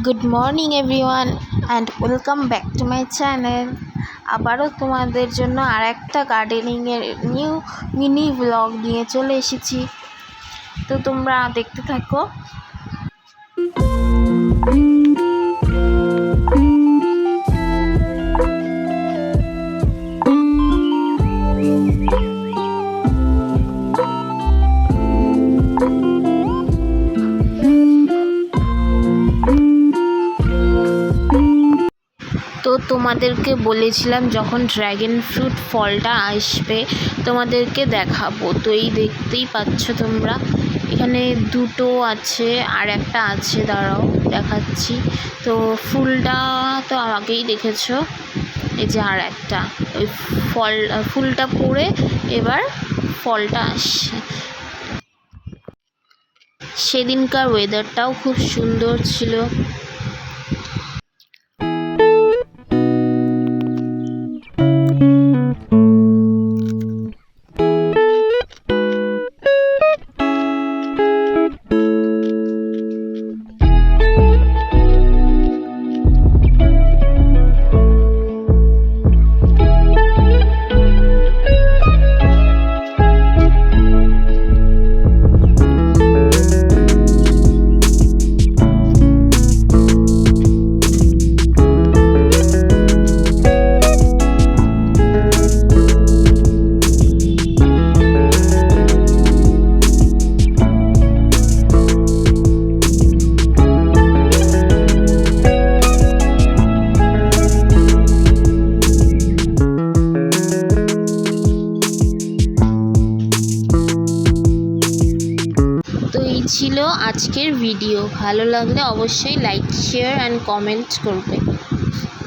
Good morning everyone and welcome back to my channel. আবারও তোমাদের জন্য আর একটা গার্ডেনিংয়ের নিউ মিনি ব্লগ নিয়ে চলে এসেছি, তো তোমরা দেখতে থাকো। তো তোমাদেরকে বলেছিলাম যখন ড্র্যাগন ফ্রুট ফলটা আসবে তোমাদেরকে দেখাবো। তো এই দেখতেই পাচ্ছ তোমরা, এখানে দুটো আছে আর একটা আছে, দাঁড়াও দেখাচ্ছি। তো ফুলটা তো আগেই দেখেছো, এই যে আর একটা ওই ফুলটা পড়ে এবার ফলটা আসছে। সেদিনকার ওয়েদারটাও খুব সুন্দর ছিল। তো এই ছিল আজকের ভিডিও। ভালো লাগলে অবশ্যই লাইক, শেয়ার অ্যান্ড কমেন্ট করবে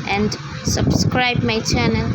অ্যান্ড সাবস্ক্রাইব মাই চ্যানেল।